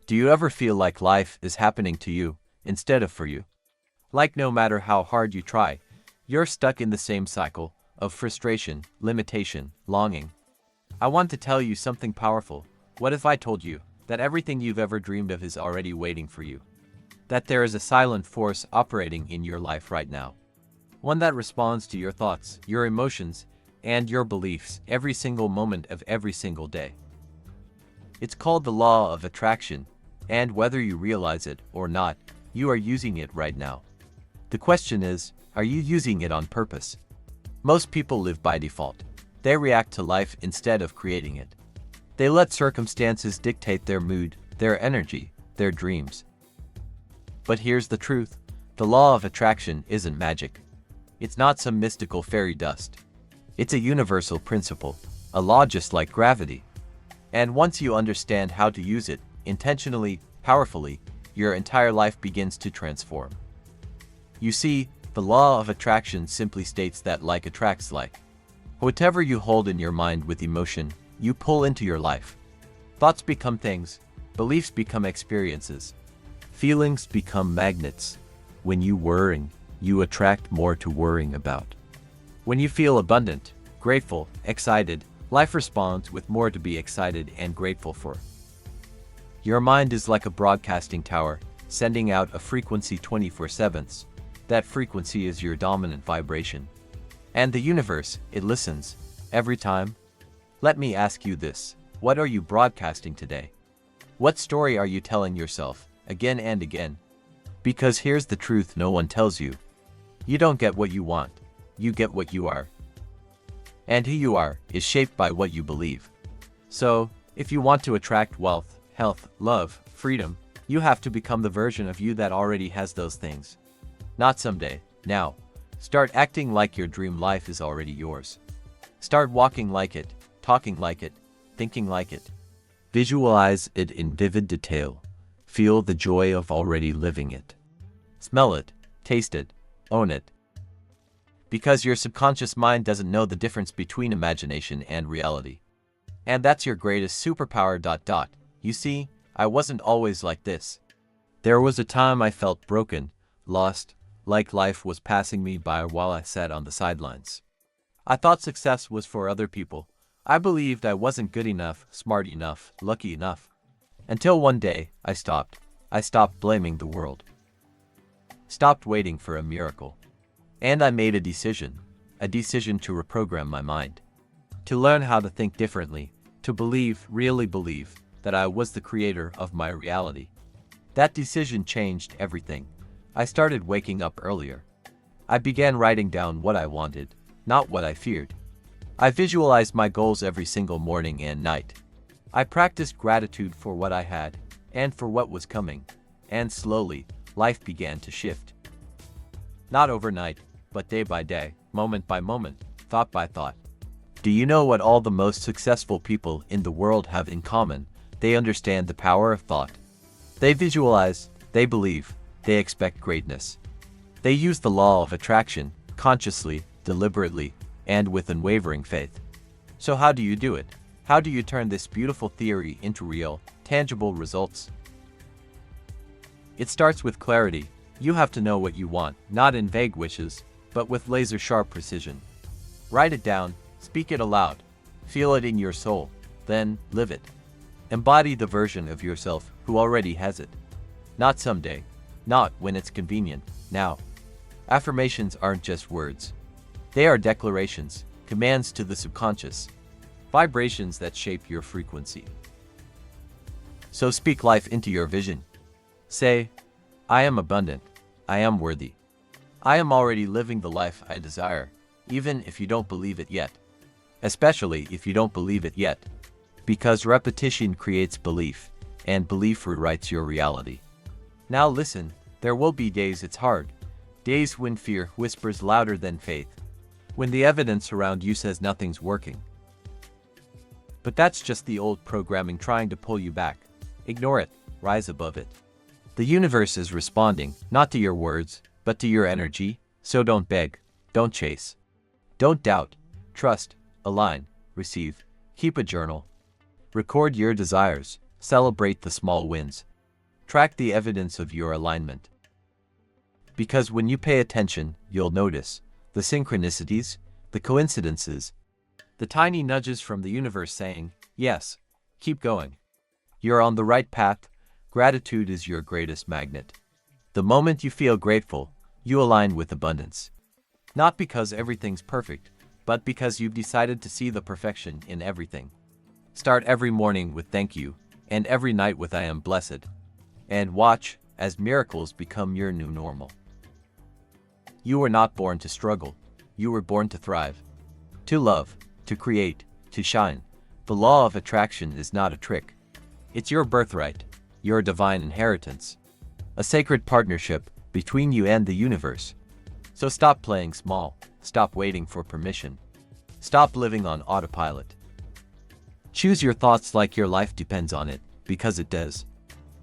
Do you ever feel like life is happening to you instead of for you? Like no matter how hard you try, you're stuck in the same cycle of frustration, limitation, longing. I want to tell you something powerful. What if I told you that everything you've ever dreamed of is already waiting for you? That there is a silent force operating in your life right now. One that responds to your thoughts, your emotions, and your beliefs every single moment of every single day. It's called the law of attraction, and whether you realize it or not, you are using it right now. The question is, are you using it on purpose? Most people live by default. They react to life instead of creating it. They let circumstances dictate their mood, their energy, their dreams. But here's the truth. The law of attraction isn't magic. It's not some mystical fairy dust. It's a universal principle, a law just like gravity. And once you understand how to use it, intentionally, powerfully, your entire life begins to transform. You see, the law of attraction simply states that like attracts like. Whatever you hold in your mind with emotion, you pull into your life. Thoughts become things, beliefs become experiences, feelings become magnets. When you worry, you attract more to worrying about. When you feel abundant, grateful, excited, life responds with more to be excited and grateful for. Your mind is like a broadcasting tower, sending out a frequency 24/7. That frequency is your dominant vibration. And the universe, it listens, every time. Let me ask you this, what are you broadcasting today? What story are you telling yourself, again and again? Because here's the truth no one tells you. You don't get what you want, you get what you are. And who you are is shaped by what you believe. So, if you want to attract wealth, health, love, freedom, you have to become the version of you that already has those things. Not someday, now. Start acting like your dream life is already yours. Start walking like it, talking like it, thinking like it. Visualize it in vivid detail. Feel the joy of already living it. Smell it, taste it, own it. Because your subconscious mind doesn't know the difference between imagination and reality. And that's your greatest superpower. You see, I wasn't always like this. There was a time I felt broken, lost, like life was passing me by while I sat on the sidelines. I thought success was for other people. I believed I wasn't good enough, smart enough, lucky enough. Until one day, I stopped. I stopped blaming the world. Stopped waiting for a miracle. And I made a decision to reprogram my mind. To learn how to think differently, to believe, really believe, that I was the creator of my reality. That decision changed everything. I started waking up earlier. I began writing down what I wanted, not what I feared. I visualized my goals every single morning and night. I practiced gratitude for what I had, and for what was coming. And slowly, life began to shift. Not overnight, but day by day, moment by moment, thought by thought. Do you know what all the most successful people in the world have in common? They understand the power of thought. They visualize, they believe, they expect greatness. They use the law of attraction, consciously, deliberately, and with unwavering faith. So how do you do it? How do you turn this beautiful theory into real, tangible results? It starts with clarity. You have to know what you want, not in vague wishes, but with laser-sharp precision. Write it down, speak it aloud, feel it in your soul, then live it. Embody the version of yourself who already has it. Not someday, not when it's convenient, now. Affirmations aren't just words. They are declarations, commands to the subconscious, vibrations that shape your frequency. So speak life into your vision. Say, I am abundant, I am worthy. I am already living the life I desire, even if you don't believe it yet. Especially if you don't believe it yet. Because repetition creates belief, and belief rewrites your reality. Now listen, there will be days it's hard. Days when fear whispers louder than faith. When the evidence around you says nothing's working. But that's just the old programming trying to pull you back. Ignore it, rise above it. The universe is responding, not to your words, but to your energy, so don't beg, don't chase. Don't doubt, trust, align, receive, keep a journal. Record your desires, celebrate the small wins, Track the evidence of your alignment. Because when you pay attention, you'll notice the synchronicities, the coincidences, the tiny nudges from the universe saying, yes, keep going. You're on the right path. Gratitude is your greatest magnet. The moment you feel grateful, you align with abundance. Not because everything's perfect, but because you've decided to see the perfection in everything. Start every morning with thank you, and every night with I am blessed. And watch as miracles become your new normal. You were not born to struggle. You were born to thrive, to love, to create, to shine. The law of attraction is not a trick. It's your birthright, your divine inheritance, a sacred partnership between you and the universe. So stop playing small, stop waiting for permission, stop living on autopilot. Choose your thoughts like your life depends on it, because it does.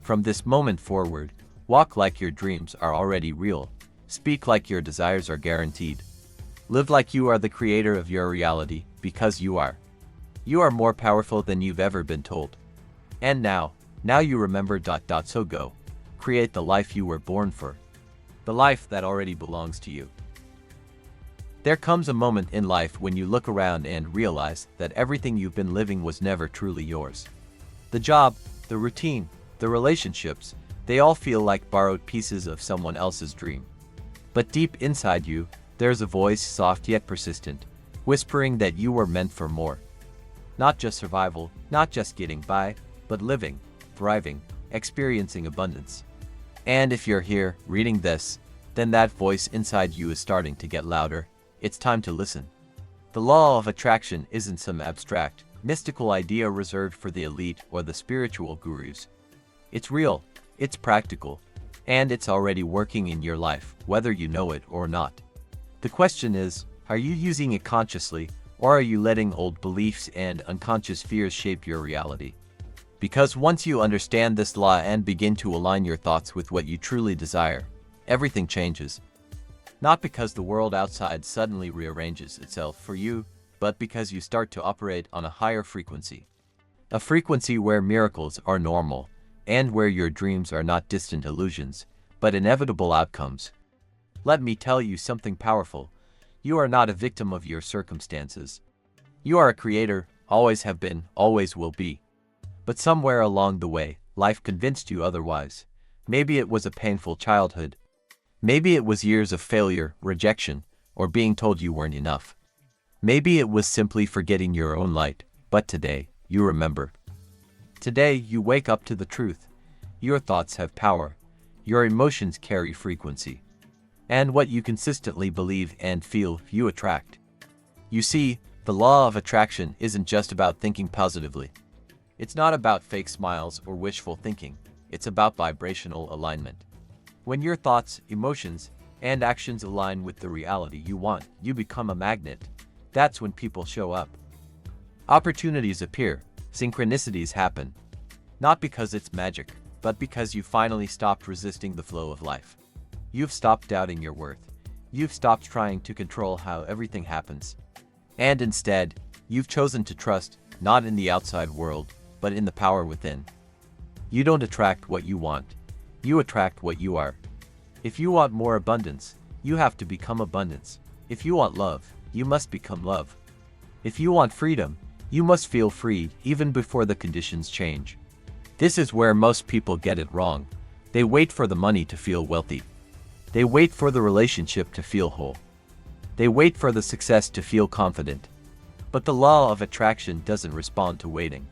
From this moment forward, walk like your dreams are already real, speak like your desires are guaranteed. Live like you are the creator of your reality, because you are. You are more powerful than you've ever been told. And now you remember. So go. Create the life you were born for. The life that already belongs to you. There comes a moment in life when you look around and realize that everything you've been living was never truly yours. The job, the routine, the relationships, they all feel like borrowed pieces of someone else's dream. But deep inside you, there's a voice, soft yet persistent, whispering that you were meant for more. Not just survival, not just getting by, but living, thriving, experiencing abundance. And if you're here, reading this, then that voice inside you is starting to get louder. It's time to listen. The law of attraction isn't some abstract, mystical idea reserved for the elite or the spiritual gurus. It's real, it's practical, and it's already working in your life, whether you know it or not. The question is, are you using it consciously, or are you letting old beliefs and unconscious fears shape your reality? Because once you understand this law and begin to align your thoughts with what you truly desire, everything changes. Not because the world outside suddenly rearranges itself for you, but because you start to operate on a higher frequency. A frequency where miracles are normal, and where your dreams are not distant illusions, but inevitable outcomes. Let me tell you something powerful. You are not a victim of your circumstances. You are a creator, always have been, always will be. But somewhere along the way, life convinced you otherwise. Maybe it was a painful childhood. Maybe it was years of failure, rejection, or being told you weren't enough. Maybe it was simply forgetting your own light, but today, you remember. Today, you wake up to the truth. Your thoughts have power. Your emotions carry frequency. And what you consistently believe and feel, you attract. You see, the law of attraction isn't just about thinking positively. It's not about fake smiles or wishful thinking. It's about vibrational alignment. When your thoughts, emotions, and actions align with the reality you want, you become a magnet. That's when people show up. Opportunities appear, synchronicities happen. Not because it's magic, but because you finally stopped resisting the flow of life. You've stopped doubting your worth. You've stopped trying to control how everything happens. And instead, you've chosen to trust, not in the outside world, but in the power within. You don't attract what you want. You attract what you are. If you want more abundance, you have to become abundance. If you want love, you must become love. If you want freedom, you must feel free even before the conditions change. This is where most people get it wrong. They wait for the money to feel wealthy. They wait for the relationship to feel whole. They wait for the success to feel confident. But the law of attraction doesn't respond to waiting.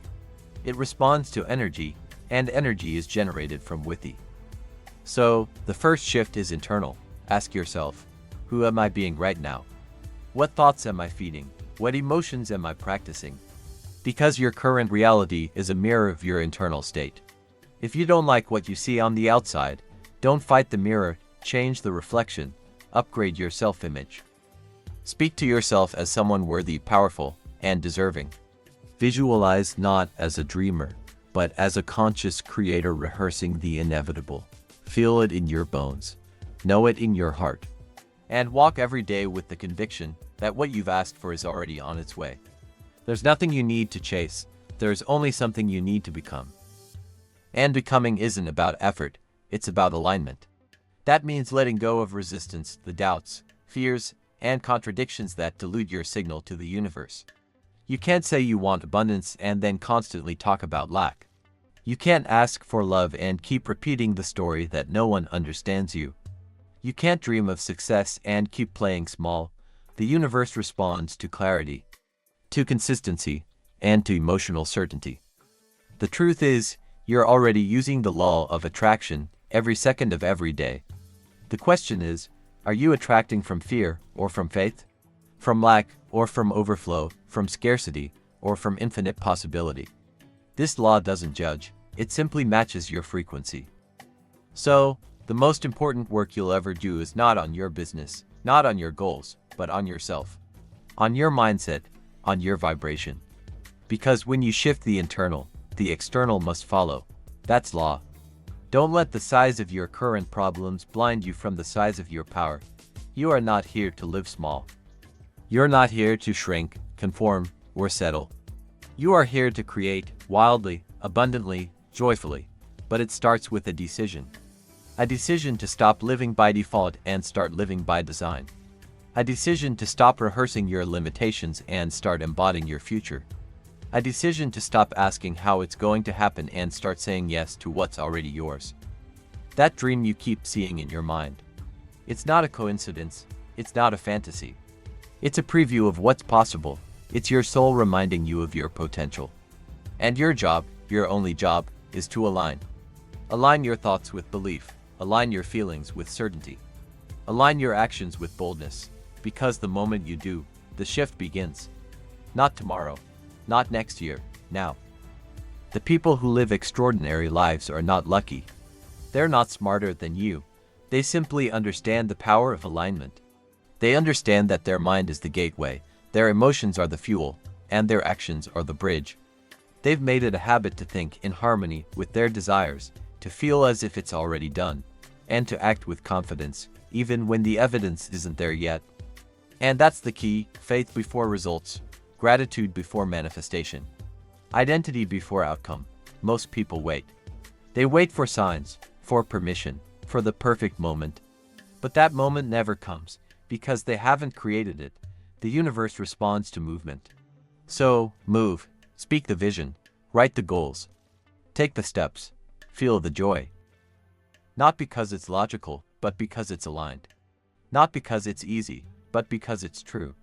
It responds to energy, and energy is generated from within. So, the first shift is internal. Ask yourself, who am I being right now? What thoughts am I feeding? What emotions am I practicing? Because your current reality is a mirror of your internal state. If you don't like what you see on the outside, don't fight the mirror, change the reflection, upgrade your self-image. Speak to yourself as someone worthy, powerful, and deserving. Visualize not as a dreamer, but as a conscious creator rehearsing the inevitable. Feel it in your bones. Know it in your heart. And walk every day with the conviction that what you've asked for is already on its way. There's nothing you need to chase. There's only something you need to become. And becoming isn't about effort, it's about alignment. That means letting go of resistance, the doubts, fears, and contradictions that dilute your signal to the universe. You can't say you want abundance and then constantly talk about lack. You can't ask for love and keep repeating the story that no one understands you. You can't dream of success and keep playing small. The universe responds to clarity, to consistency, and to emotional certainty. The truth is, you're already using the law of attraction every second of every day. The question is, are you attracting from fear or from faith? From lack or from overflow, from scarcity or from infinite possibility? This law doesn't judge, it simply matches your frequency. So, the most important work you'll ever do is not on your business, not on your goals, but on yourself. On your mindset, on your vibration. Because when you shift the internal, the external must follow. That's law. Don't let the size of your current problems blind you from the size of your power. You are not here to live small. You're not here to shrink, conform, or settle. You are here to create, wildly, abundantly, joyfully. But it starts with a decision. A decision to stop living by default and start living by design. A decision to stop rehearsing your limitations and start embodying your future. A decision to stop asking how it's going to happen and start saying yes to what's already yours. That dream you keep seeing in your mind. It's not a coincidence, it's not a fantasy. It's a preview of what's possible. It's your soul reminding you of your potential. And your job, your only job, is to align. Align your thoughts with belief. Align your feelings with certainty. Align your actions with boldness. Because the moment you do, the shift begins. Not tomorrow. Not next year, now. The people who live extraordinary lives are not lucky. They're not smarter than you. They simply understand the power of alignment. They understand that their mind is the gateway, their emotions are the fuel, and their actions are the bridge. They've made it a habit to think in harmony with their desires, to feel as if it's already done, and to act with confidence, even when the evidence isn't there yet. And that's the key: faith before results, gratitude before manifestation, identity before outcome. Most people wait. They wait for signs, for permission, for the perfect moment. But that moment never comes, because they haven't created it. The universe responds to movement. So, move, speak the vision, write the goals, take the steps, feel the joy. Not because it's logical, but because it's aligned. Not because it's easy, but because it's true.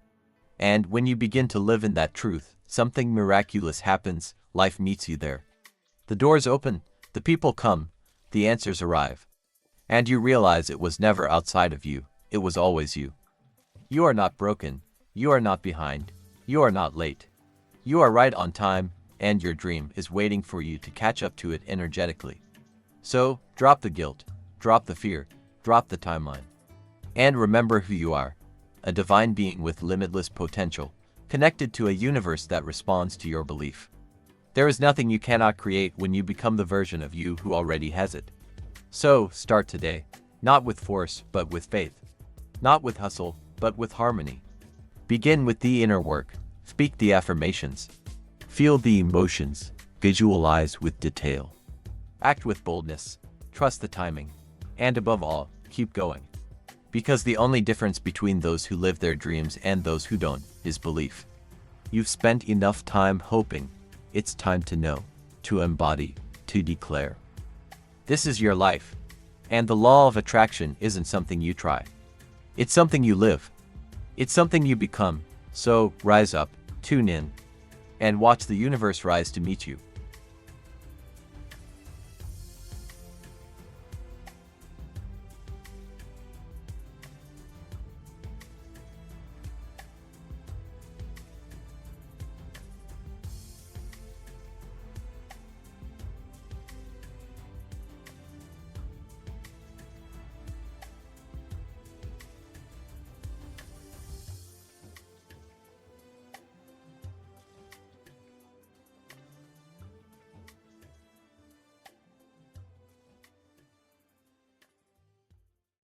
And when you begin to live in that truth, something miraculous happens. Life meets you there. The doors open, the people come, the answers arrive. And you realize it was never outside of you, it was always you. You are not broken, you are not behind, you are not late. You are right on time, and your dream is waiting for you to catch up to it energetically. So, drop the guilt, drop the fear, drop the timeline. And remember who you are. A divine being with limitless potential, connected to a universe that responds to your belief. There is nothing you cannot create when you become the version of you who already has it. So, start today, not with force, but with faith. Not with hustle, but with harmony. Begin with the inner work, speak the affirmations, feel the emotions, visualize with detail. Act with boldness, trust the timing, and above all, keep going. Because the only difference between those who live their dreams and those who don't is belief. You've spent enough time hoping. It's time to know, to embody, to declare. This is your life. And the law of attraction isn't something you try. It's something you live. It's something you become. So, rise up, tune in, and watch the universe rise to meet you.